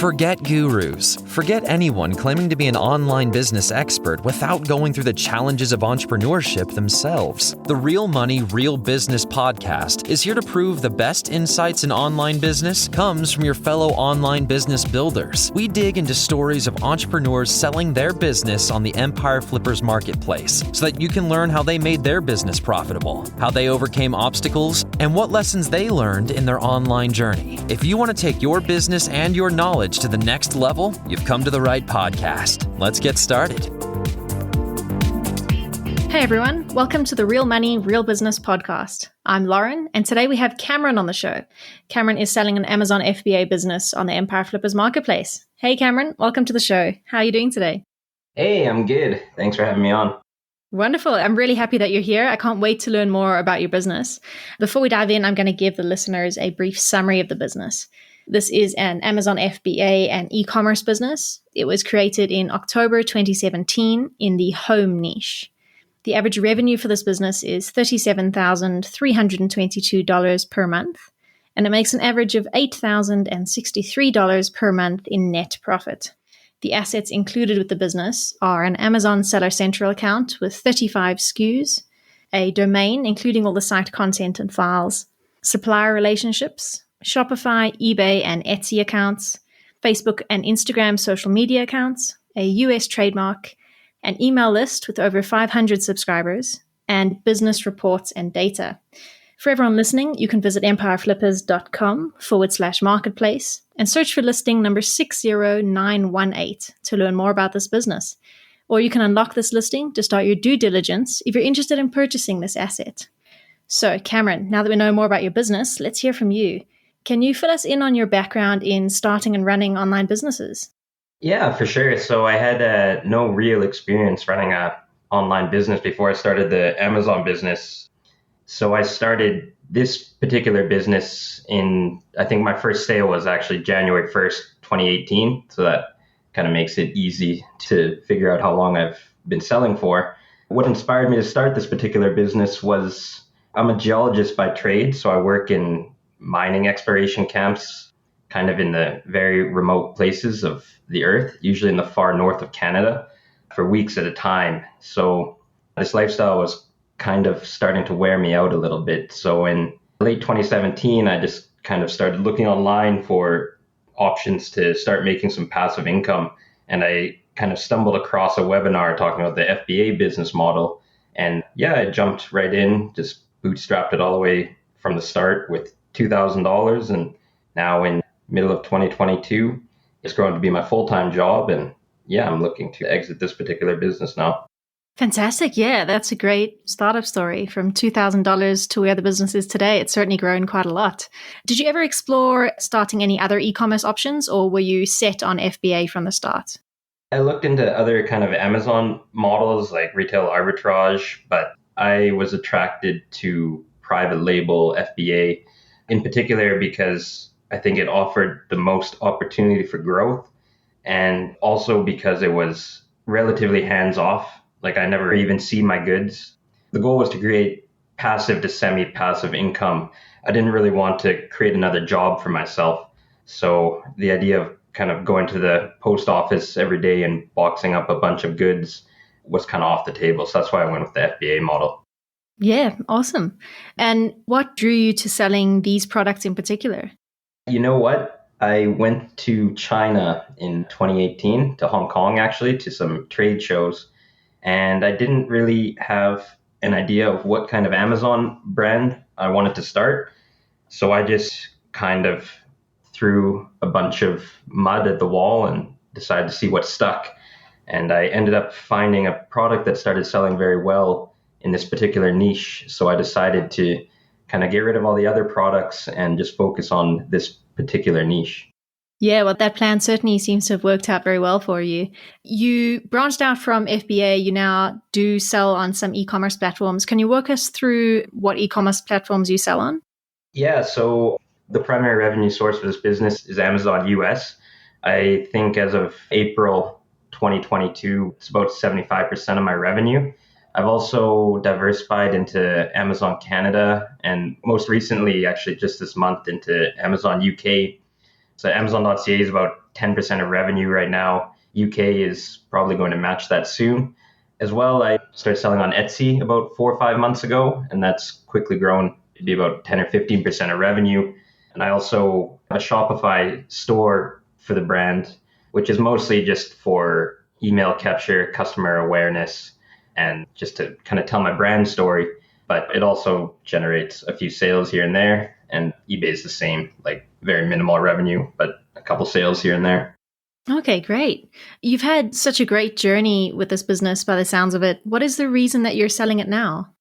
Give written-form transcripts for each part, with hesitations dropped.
Forget gurus. Forget anyone claiming to be an online business expert without going through the challenges of entrepreneurship themselves. The Real Money, Real Business podcast is here to prove the best insights in online business comes from your fellow online business builders. We dig into stories of entrepreneurs selling their business on the Empire Flippers marketplace so that you can learn how they made their business profitable, how they overcame obstacles, and what lessons they learned in their online journey. If you want to take your business and your knowledge to the next level, you've come to the right podcast. Let's get started. Hey everyone, welcome to the Real Money, Real Business podcast. I'm Lauren, and today we have Cameron on the show. Cameron is selling an Amazon FBA business on the Empire Flippers marketplace. Hey Cameron, welcome to the show. How are you doing today? Hey, I'm good. Thanks for having me on. Wonderful. I'm really happy that you're here. I can't wait to learn more about your business. Before we dive in, I'm going to give the listeners a brief summary of the business. This is an Amazon FBA and e-commerce business. It was created in October 2017 in the home niche. The average revenue for this business is $37,322 per month, and it makes an average of $8,063 per month in net profit. The assets included with the business are an Amazon Seller Central account with 35 SKUs, a domain including all the site content and files, supplier relationships, Shopify, eBay, and Etsy accounts, Facebook and Instagram social media accounts, a US trademark, an email list with over 500 subscribers, and business reports and data. For everyone listening, you can visit empireflippers.com/marketplace and search for listing number 60918 to learn more about this business. Or you can unlock this listing to start your due diligence if you're interested in purchasing this asset. So, Cameron, now that we know more about your business, let's hear from you. Can you fill us in on your background in starting and running online businesses? Yeah, for sure. So I had no real experience running an online business before I started the Amazon business. So I started this particular business I think my first sale was actually January 1st, 2018. So that kind of makes it easy to figure out how long I've been selling for. What inspired me to start this particular business was I'm a geologist by trade. So I work in mining exploration camps, kind of in the very remote places of the earth, usually in the far north of Canada, for weeks at a time. So this lifestyle was kind of starting to wear me out a little bit. So in late 2017, I just kind of started looking online for options to start making some passive income. And I kind of stumbled across a webinar talking about the FBA business model. And yeah, I jumped right in, just bootstrapped it all the way from the start with $2,000. And now in middle of 2022, it's grown to be my full-time job. And yeah, I'm looking to exit this particular business now. Fantastic. Yeah, that's a great startup story from $2,000 to where the business is today. It's certainly grown quite a lot. Did you ever explore starting any other e-commerce options, or were you set on FBA from the start? I looked into other kind of Amazon models like retail arbitrage, but I was attracted to private label FBA in particular because I think it offered the most opportunity for growth, and also because it was relatively hands-off. Like I never even see my goods. The goal was to create passive to semi-passive income. I didn't really want to create another job for myself. So the idea of kind of going to the post office every day and boxing up a bunch of goods was kind of off the table. So that's why I went with the FBA model. Yeah, awesome. And what drew you to selling these products in particular? You know what? I went to China in 2018, to Hong Kong actually, to some trade shows. And I didn't really have an idea of what kind of Amazon brand I wanted to start. So I just kind of threw a bunch of mud at the wall and decided to see what stuck. And I ended up finding a product that started selling very well in this particular niche. So I decided to kind of get rid of all the other products and just focus on this particular niche. Yeah, well, that plan certainly seems to have worked out very well for you. You branched out from FBA. You now do sell on some e-commerce platforms. Can you walk us through what e-commerce platforms you sell on? Yeah, so the primary revenue source for this business is Amazon US. I think as of April 2022, it's about 75% of my revenue. I've also diversified into Amazon Canada and most recently, actually just this month, into Amazon UK. So Amazon.ca is about 10% of revenue right now. UK is probably going to match that soon. As well, I started selling on Etsy about 4 or 5 months ago, and that's quickly grown to be about 10 or 15% of revenue. And I also have a Shopify store for the brand, which is mostly just for email capture, customer awareness, and just to kind of tell my brand story. But it also generates a few sales here and there. And eBay is the same, like very minimal revenue, but a couple sales here and there. Okay, great. You've had such a great journey with this business by the sounds of it. What is the reason that you're selling it now?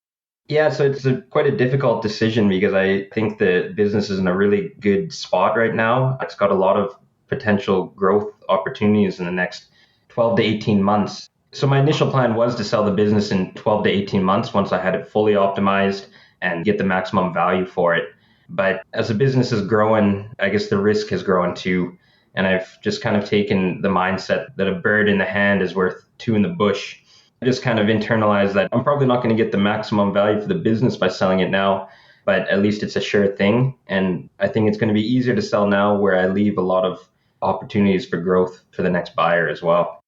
Yeah, so it's quite a difficult decision because I think the business is in a really good spot right now. It's got a lot of potential growth opportunities in the next 12 to 18 months. So my initial plan was to sell the business in 12 to 18 months once I had it fully optimized and get the maximum value for it. But as the business is growing, I guess the risk has grown too. And I've just kind of taken the mindset that a bird in the hand is worth two in the bush. I just kind of internalized that I'm probably not going to get the maximum value for the business by selling it now, but at least it's a sure thing. And I think it's going to be easier to sell now where I leave a lot of opportunities for growth for the next buyer as well.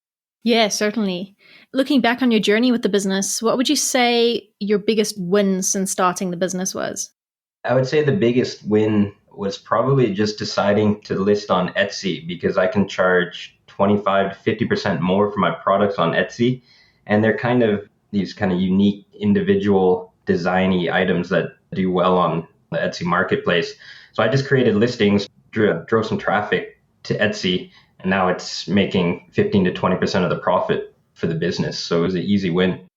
Yeah, certainly. Looking back on your journey with the business, what would you say your biggest win since starting the business was? I would say the biggest win was probably just deciding to list on Etsy because I can charge 25 to 50% more for my products on Etsy. And they're kind of these kind of unique individual designy items that do well on the Etsy marketplace. So I just created listings, drove some traffic to Etsy, and now it's making 15 to 20% of the profit for the business. So it was an easy win.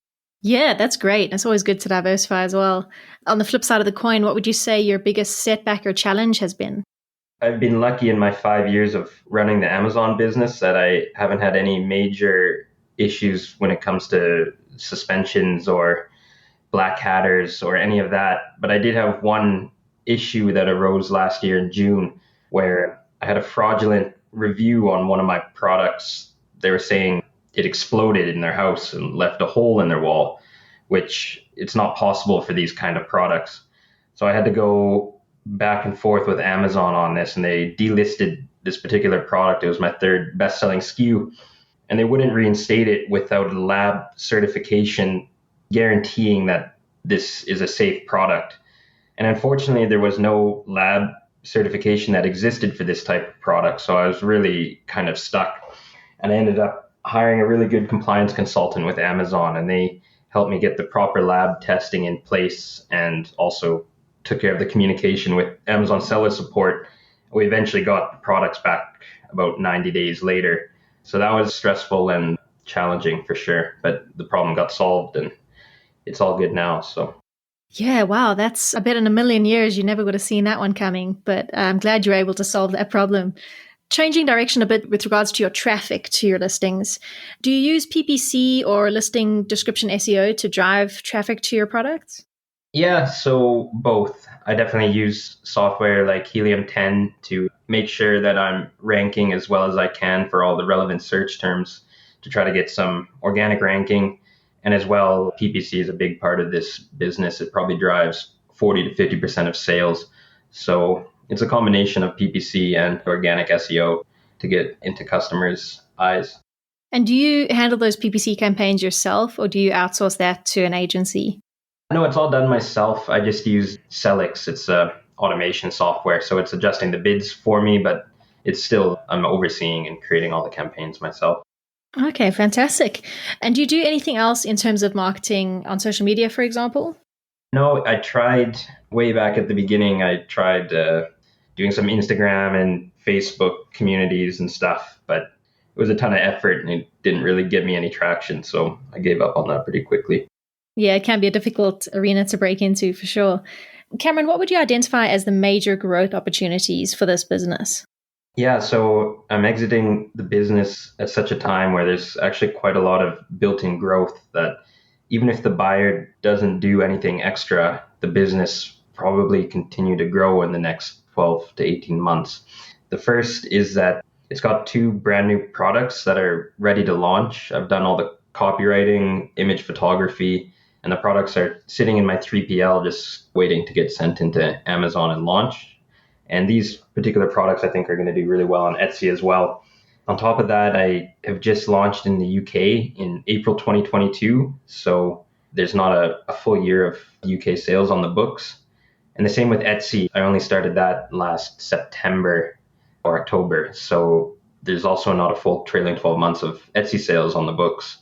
Yeah, that's great. It's always good to diversify as well. On the flip side of the coin, what would you say your biggest setback or challenge has been? I've been lucky in my 5 years of running the Amazon business that I haven't had any major issues when it comes to suspensions or black hatters or any of that. But I did have one issue that arose last year in June where I had a fraudulent review on one of my products. They were saying it exploded in their house and left a hole in their wall, which it's not possible for these kind of products. So I had to go back and forth with Amazon on this, and they delisted this particular product. It was my third best-selling SKU, and they wouldn't reinstate it without a lab certification guaranteeing that this is a safe product. And unfortunately, there was no lab certification that existed for this type of product. So I was really kind of stuck, and I ended up hiring a really good compliance consultant with Amazon, and they helped me get the proper lab testing in place and also took care of the communication with Amazon seller support. We eventually got the products back about 90 days later. So that was stressful and challenging for sure, but the problem got solved and it's all good now. So Yeah, wow, that's a bet in a million years. You never would have seen that one coming, but I'm glad you were able to solve that problem. Changing direction a bit with regards to your traffic to your listings, do you use PPC or listing description SEO to drive traffic to your products? yeah, so both. I definitely use software like Helium 10 to make sure that I'm ranking as well as I can for all the relevant search terms to try to get some organic ranking. And as well, PPC is a big part of this business. It probably drives 40 to 50% of sales. So it's a combination of PPC and organic SEO to get into customers' eyes. And do you handle those PPC campaigns yourself, or do you outsource that to an agency? No, it's all done myself. I just use Selix. It's automation software. So it's adjusting the bids for me, but it's still, I'm overseeing and creating all the campaigns myself. Okay, fantastic. And do you do anything else in terms of marketing on social media, for example? No, I tried way back at the beginning. I tried doing some Instagram and Facebook communities and stuff, but it was a ton of effort and it didn't really give me any traction. So I gave up on that pretty quickly. Yeah, it can be a difficult arena to break into for sure. Cameron, what would you identify as the major growth opportunities for this business? Yeah, so I'm exiting the business at such a time where there's actually quite a lot of built-in growth that even if the buyer doesn't do anything extra, the business probably continue to grow in the next 12 to 18 months. The first is that it's got 2 brand new products that are ready to launch. I've done all the copywriting, image photography, and the products are sitting in my 3PL just waiting to get sent into Amazon and launch. And these particular products I think are going to do really well on Etsy as well. On top of that, I have just launched in the UK in April 2022. So there's not a full year of UK sales on the books. And the same with Etsy. I only started that last September or October. So there's also not a full trailing 12 months of Etsy sales on the books.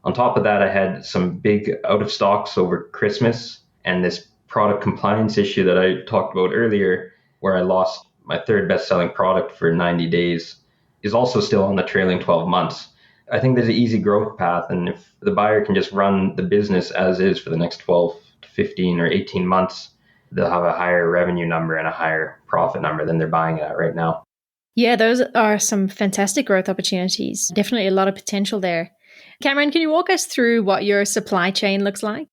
On top of that, I had some big out of stocks over Christmas and this product compliance issue that I talked about earlier, where I lost my third best-selling product for 90 days, is also still on the trailing 12 months. I think there's an easy growth path, and if the buyer can just run the business as is for the next 12 to 15 or 18 months, they'll have a higher revenue number and a higher profit number than they're buying it at right now. Yeah, those are some fantastic growth opportunities. Definitely a lot of potential there. Cameron, can you walk us through what your supply chain looks like?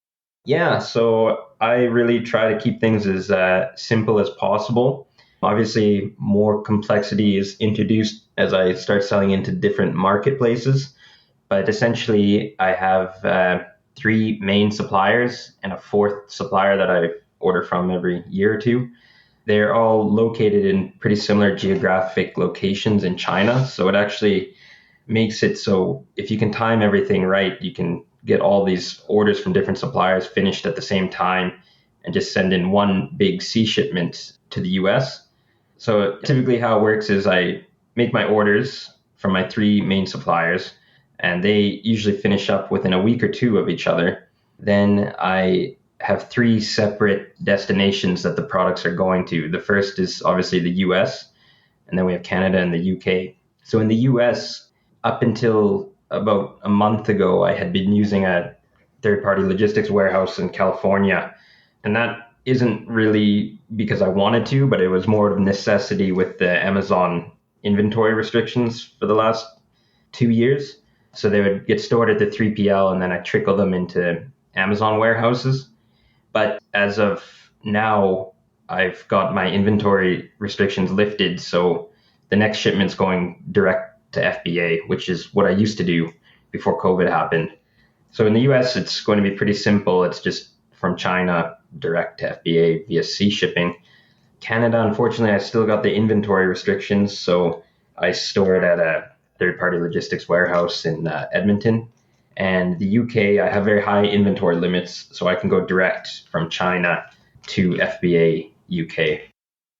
Yeah, so I really try to keep things as simple as possible. Obviously, more complexity is introduced as I start selling into different marketplaces. But essentially, I have 3 main suppliers and a 4th supplier that I order from every year or two. They're all located in pretty similar geographic locations in China. So it actually makes it so if you can time everything right, you can get all these orders from different suppliers finished at the same time and just send in one big C shipment to the US. So typically how it works is I make my orders from my 3 main suppliers, and they usually finish up within a week or 2 of each other. Then I have 3 separate destinations that the products are going to. The first is obviously the US, and then we have Canada and the UK. So in the US, up until about a month ago, I had been using a third-party logistics warehouse in California, and that isn't really because I wanted to, but it was more of necessity with the Amazon inventory restrictions for the last 2 years. So they would get stored at the 3PL, and then I trickle them into Amazon warehouses. But as of now, I've got my inventory restrictions lifted. So the next shipment's going direct to FBA, which is what I used to do before COVID happened. So in the US, it's going to be pretty simple. It's just from China direct to FBA via sea shipping. Canada, unfortunately, I still got the inventory restrictions. So I store it at a third-party logistics warehouse in Edmonton. And the UK, I have very high inventory limits, so I can go direct from China to FBA UK.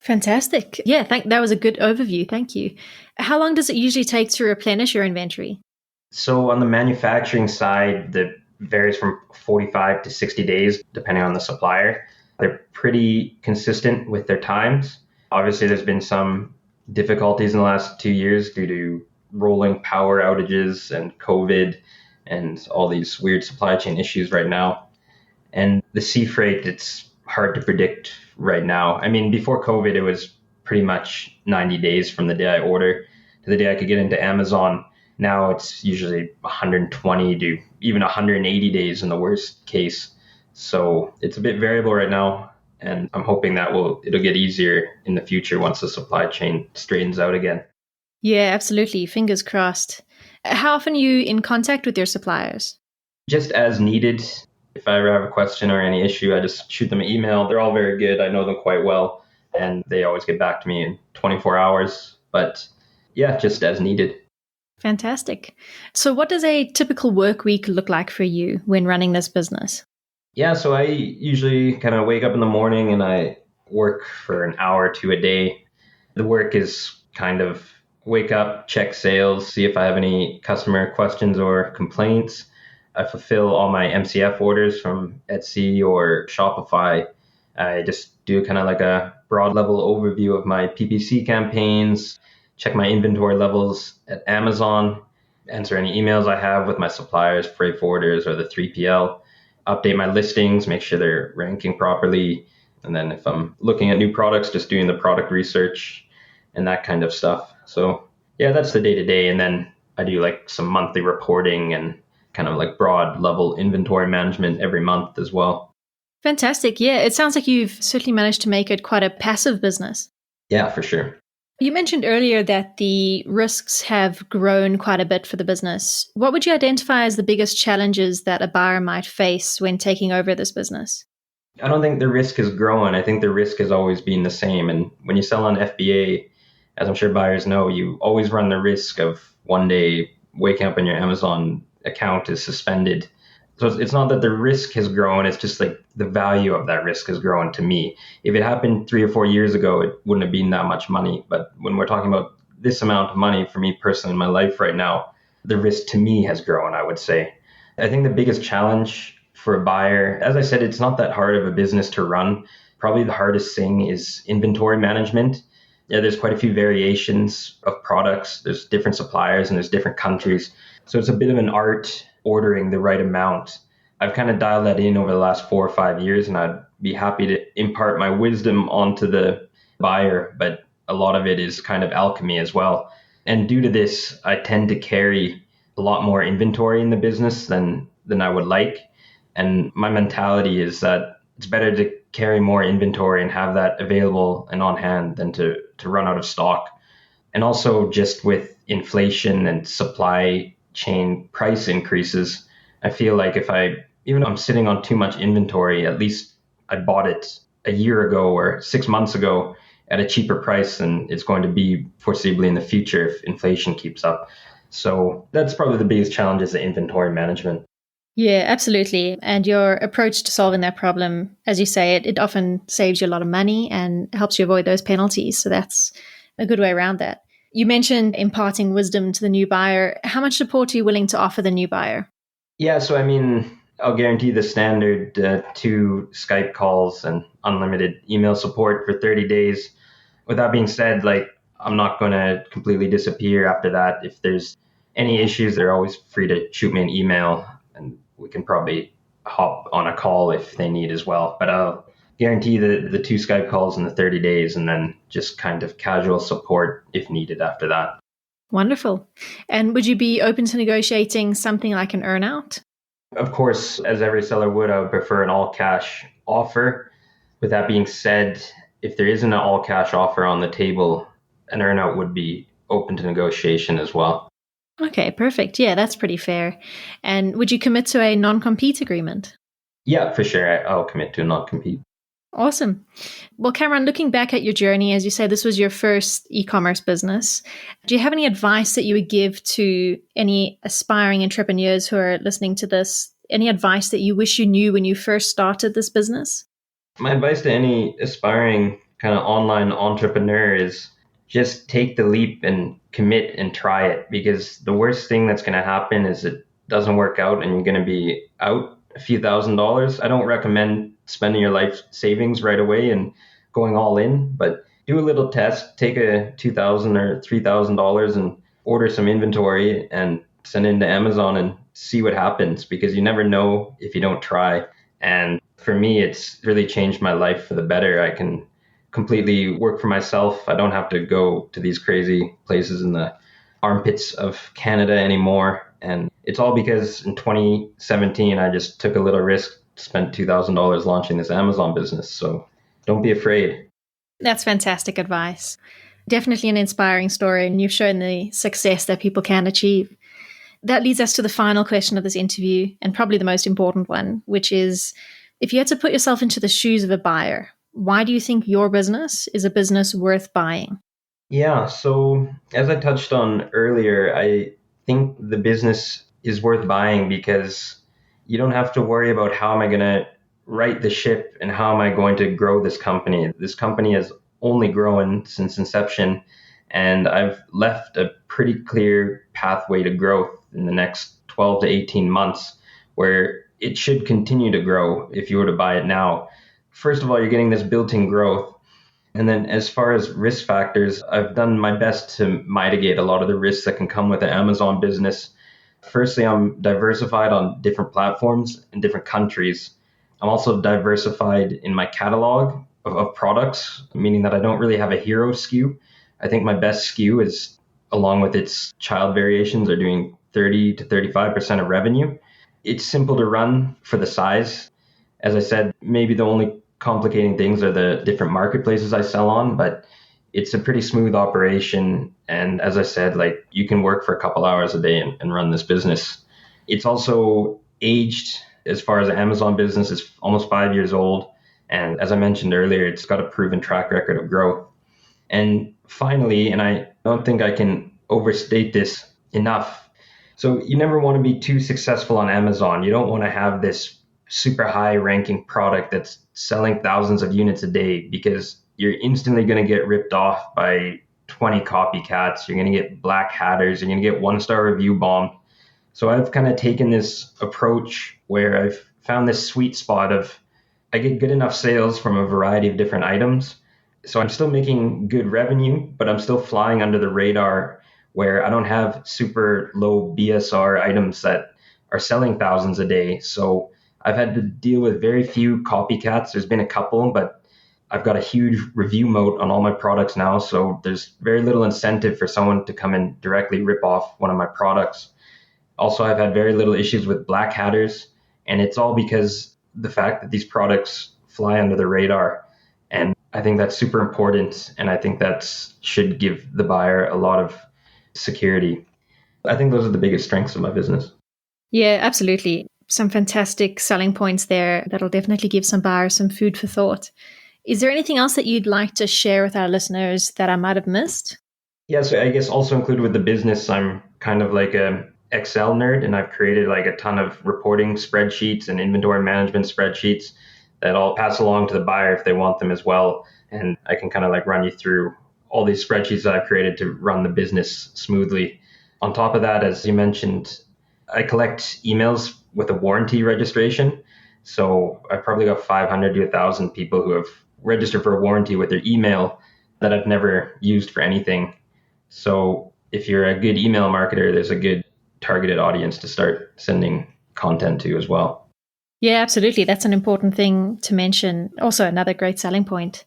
Fantastic. Yeah, that was a good overview. Thank you. How long does it usually take to replenish your inventory? So on the manufacturing side, that varies from 45 to 60 days, depending on the supplier. They're pretty consistent with their times. Obviously, there's been some difficulties in the last 2 years due to rolling power outages and COVID and all these weird supply chain issues right now. And the sea freight, it's hard to predict right now. I mean, before COVID, it was pretty much 90 days from the day I order to the day I could get into Amazon. Now it's usually 120 to even 180 days in the worst case. So it's a bit variable right now, and I'm hoping that it'll get easier in the future once the supply chain straightens out again. Yeah, absolutely. Fingers crossed. How often are you in contact with your suppliers? Just as needed. If I ever have a question or any issue, I just shoot them an email. They're all very good. I know them quite well, and they always get back to me in 24 hours. But yeah, just as needed. Fantastic. So what does a typical work week look like for you when running this business? Yeah, so I usually kind of wake up in the morning and I work for an hour or 2 a day. The work is kind of wake up, check sales, see if I have any customer questions or complaints. I fulfill all my MCF orders from Etsy or Shopify. I just do kind of like a broad level overview of my PPC campaigns, check my inventory levels at Amazon, answer any emails I have with my suppliers, freight forwarders, or the 3PL, update my listings, make sure they're ranking properly. And then if I'm looking at new products, just doing the product research and that kind of stuff. So yeah, that's the day-to-day. And then I do like some monthly reporting and kind of like broad level inventory management every month as well. Fantastic. Yeah, it sounds like you've certainly managed to make it quite a passive business. Yeah, for sure. You mentioned earlier that the risks have grown quite a bit for the business. What would you identify as the biggest challenges that a buyer might face when taking over this business? I don't think the risk has grown. I think the risk has always been the same. And when you sell on FBA, as I'm sure buyers know, you always run the risk of one day waking up and your Amazon account is suspended. So it's not that the risk has grown, it's just like the value of that risk has grown to me. If it happened 3 or 4 years ago, it wouldn't have been that much money. But when we're talking about this amount of money for me personally in my life right now, the risk to me has grown, I would say. I think the biggest challenge for a buyer, as I said, it's not that hard of a business to run. Probably the hardest thing is inventory management. Yeah, there's quite a few variations of products. There's different suppliers and there's different countries. So it's a bit of an art ordering the right amount. I've kind of dialed that in over the last 4 or 5 years, and I'd be happy to impart my wisdom onto the buyer, but a lot of it is kind of alchemy as well. And due to this, I tend to carry a lot more inventory in the business than I would like. And my mentality is that it's better to carry more inventory and have that available and on hand than to run out of stock. And also just with inflation and supply chain price increases, I feel like even if I'm sitting on too much inventory, at least I bought it a year ago or 6 months ago at a cheaper price than it's going to be foreseeably in the future if inflation keeps up. So that's probably the biggest challenge is the inventory management. Yeah, absolutely. And your approach to solving that problem, as you say, it often saves you a lot of money and helps you avoid those penalties. So that's a good way around that. You mentioned imparting wisdom to the new buyer. How much support are you willing to offer the new buyer? Yeah, so I'll guarantee the standard 2 Skype calls and unlimited email support for 30 days. With that being said, I'm not going to completely disappear after that. If there's any issues, they're always free to shoot me an email, and we can probably hop on a call if they need as well. But I'll guarantee the 2 Skype calls in the 30 days and then just kind of casual support if needed after that. Wonderful. And would you be open to negotiating something like an earnout? Of course, as every seller would, I would prefer an all-cash offer. With that being said, if there isn't an all-cash offer on the table, an earnout would be open to negotiation as well. Okay, perfect. Yeah, that's pretty fair. And would you commit to a non-compete agreement? Yeah, for sure. I'll commit to a non-compete. Awesome. Well, Cameron, looking back at your journey, as you said, this was your first e-commerce business. Do you have any advice that you would give to any aspiring entrepreneurs who are listening to this? Any advice that you wish you knew when you first started this business? My advice to any aspiring kind of online entrepreneur is just take the leap and commit and try it, because the worst thing that's going to happen is it doesn't work out and you're going to be out a few $1,000s. I don't recommend spending your life savings right away and going all in, but do a little test, take a $2,000 or $3,000 and order some inventory and send it into Amazon and see what happens, because you never know if you don't try. And for me, it's really changed my life for the better. I can completely work for myself. I don't have to go to these crazy places in the armpits of Canada anymore. And it's all because in 2017, I just took a little risk, spent $2,000 launching this Amazon business. So don't be afraid. That's fantastic advice. Definitely an inspiring story, and you've shown the success that people can achieve. That leads us to the final question of this interview, and probably the most important one, which is, if you had to put yourself into the shoes of a buyer, why do you think your business is a business worth buying? Yeah, so as I touched on earlier, I think the business is worth buying because you don't have to worry about how am I going to right the ship and how am I going to grow this company. This company has only grown since inception, and I've left a pretty clear pathway to growth in the next 12 to 18 months where it should continue to grow if you were to buy it now. First of all, you're getting this built-in growth. And then as far as risk factors, I've done my best to mitigate a lot of the risks that can come with the Amazon business. Firstly, I'm diversified on different platforms in different countries. I'm also diversified in my catalog of products, meaning that I don't really have a hero SKU. I think my best SKU is, along with its child variations, are doing 30 to 35% of revenue. It's simple to run for the size. As I said, maybe the only complicating things are the different marketplaces I sell on, but it's a pretty smooth operation. And as I said, you can work for a couple hours a day and run this business. It's also aged. As far as the Amazon business, is almost 5 years old. And as I mentioned earlier, it's got a proven track record of growth. And finally, and I don't think I can overstate this enough, so you never want to be too successful on Amazon. You don't want to have this super high ranking product that's selling thousands of units a day, because you're instantly going to get ripped off by 20 copycats. You're going to get black hatters. You're going to get 1-star review bombed. So I've kind of taken this approach where I've found this sweet spot of I get good enough sales from a variety of different items. So I'm still making good revenue, but I'm still flying under the radar where I don't have super low BSR items that are selling thousands a day. So I've had to deal with very few copycats. There's been a couple, but I've got a huge review moat on all my products now. So there's very little incentive for someone to come and directly rip off one of my products. Also, I've had very little issues with black hatters, and it's all because the fact that these products fly under the radar. And I think that's super important. And I think that should give the buyer a lot of security. I think those are the biggest strengths of my business. Yeah, absolutely. Some fantastic selling points there that'll definitely give some buyers some food for thought. Is there anything else that you'd like to share with our listeners that I might have missed? Yeah, so I guess also included with the business, I'm kind of like a Excel nerd, and I've created like a ton of reporting spreadsheets and inventory management spreadsheets that I'll pass along to the buyer if they want them as well. And I can kind of like run you through all these spreadsheets that I've created to run the business smoothly. On top of that, as you mentioned, I collect emails with a warranty registration. So I've probably got 500 to 1,000 people who have registered for a warranty with their email that I've never used for anything. So if you're a good email marketer, there's a good targeted audience to start sending content to as well. Yeah, absolutely. That's an important thing to mention. Also, another great selling point.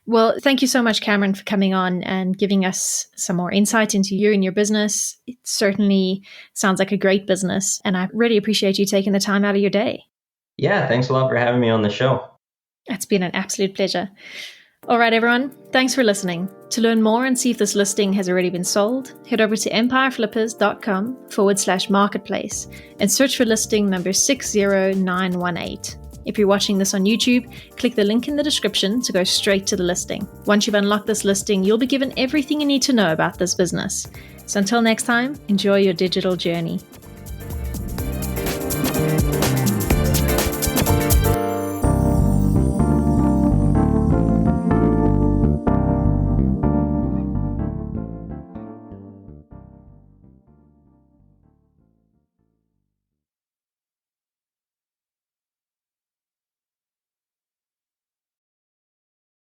Well, thank you so much, Cameron, for coming on and giving us some more insight into you and your business. It certainly sounds like a great business, and I really appreciate you taking the time out of your day. Yeah, thanks a lot for having me on the show. It's been an absolute pleasure. All right, everyone. Thanks for listening. To learn more and see if this listing has already been sold, head over to empireflippers.com/marketplace and search for listing number 60918. If you're watching this on YouTube, click the link in the description to go straight to the listing. Once you've unlocked this listing, you'll be given everything you need to know about this business. So until next time, enjoy your digital journey.